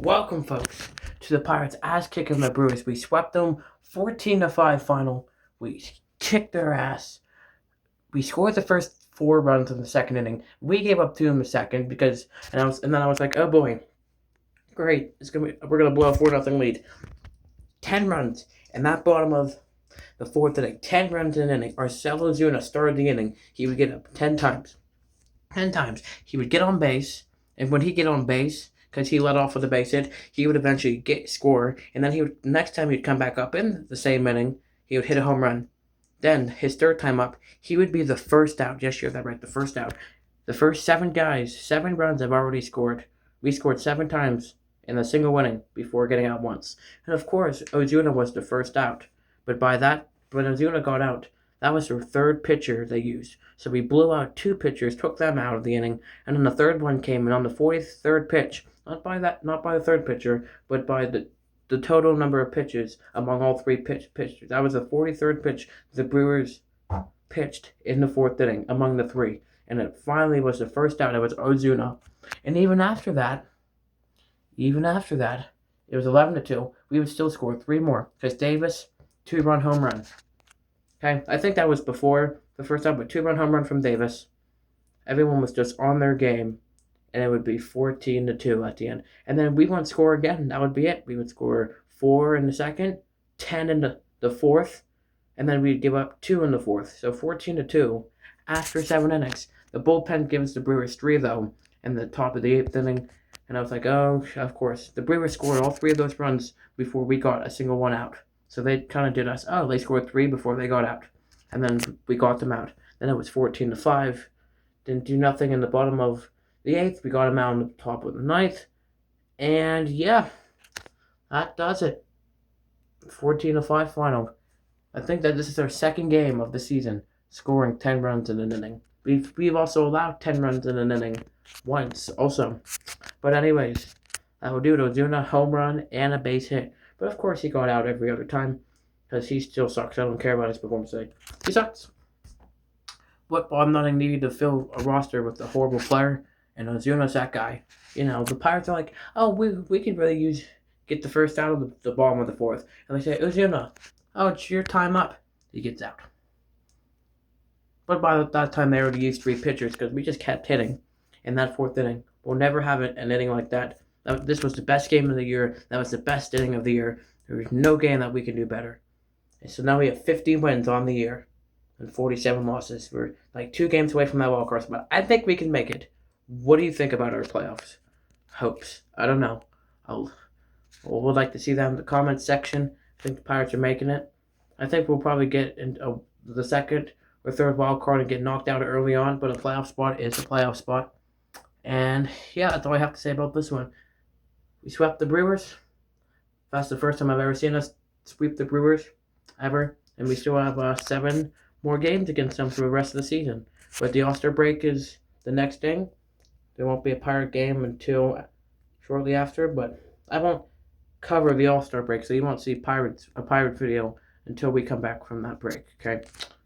Welcome, folks, to the Pirates' ass kicking the Brewers. We swept them 14-5 final. We kicked their ass. We scored the first 4 runs in the second inning. We gave up 2 in the second and then I was like, oh boy, great, we're gonna blow a 4-0 lead. 10 runs in that bottom of the fourth inning. 10 runs in an inning. Marcell Ozuna started the inning. He would get up 10 times. 10 times. He would get on base, and when he get on base, because he let off with a base hit, he would eventually score, and then next time he'd come back up in the same inning, he would hit a home run. Then, his third time up, he would be the first out. Yes, you heard that right, the first out. The first 7 guys, 7 runs have already scored. We scored 7 times in a single inning before getting out once. And of course, Ozuna was the first out. But when Ozuna got out, that was their third pitcher they used. So we blew out 2 pitchers, took them out of the inning, and then the third one came in on the 43rd pitch. Not by the third pitcher, but by the total number of pitches among all 3 pitchers. That was the 43rd pitch the Brewers pitched in the 4th inning among the 3. And it finally was the first out. It was Ozuna. And even after that, it was 11-2. We would still score 3 more. Because Davis, 2-run home run. Okay, I think that was before the first out, but 2-run home run from Davis. Everyone was just on their game, and it would be 14-2 at the end. And then we wouldn't score again. That would be it. We would score 4 in the second, 10 in the fourth, and then we'd give up 2 in the fourth. So 14-2 after 7 innings. The bullpen gives the Brewers 3, though, in the top of the 8th inning. And I was like, oh, of course. The Brewers scored all 3 of those runs before we got a single one out. So they kind of did us, they scored 3 before they got out. And then we got them out. Then it was 14-5. Didn't do nothing in the bottom of the 8th. We got them out on the top of the 9th. And yeah, that does it. 14-5 final. I think that this is our second game of the season, scoring 10 runs in an inning. We've also allowed 10 runs in an inning once also. But anyways, that will do it. Ozuna, home run, and a base hit. But of course he got out every other time because he still sucks. I don't care about his performance today. He sucks. But Bob Nutting needed to fill a roster with a horrible player, and Ozuna's that guy. You know, the Pirates are like, oh, we could really get the first out of the bottom of the 4th. And they say, Ozuna, oh, it's your time up. He gets out. But by that time, they already used 3 pitchers because we just kept hitting in that 4th inning. We'll never have an inning like that. This was the best game of the year. That was the best inning of the year. There was no game that we can do better. And so now we have 50 wins on the year and 47 losses. We're like 2 games away from that wild card spot. I think we can make it. What do you think about our playoffs hopes? I don't know. Would like to see that in the comments section. I think the Pirates are making it. I think we'll probably get into the 2nd or 3rd wild card and get knocked out early on, but a playoff spot is a playoff spot. And yeah, that's all I have to say about this one. We swept the Brewers. That's the first time I've ever seen us sweep the Brewers, ever. And we still have 7 more games against them for the rest of the season. But the All-Star break is the next thing. There won't be a Pirate game until shortly after, but I won't cover the All-Star break, so you won't see a Pirate video until we come back from that break, okay?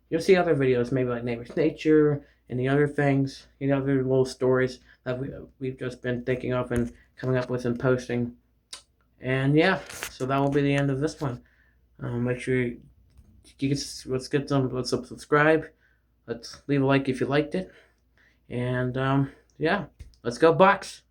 You'll see other videos, maybe like Neighbor's Nature and the other things, other little stories that we've just been thinking of and coming up with and posting. And yeah, so that will be the end of this one. Make sure let's subscribe. Let's leave a like if you liked it. And yeah, let's go Bucks.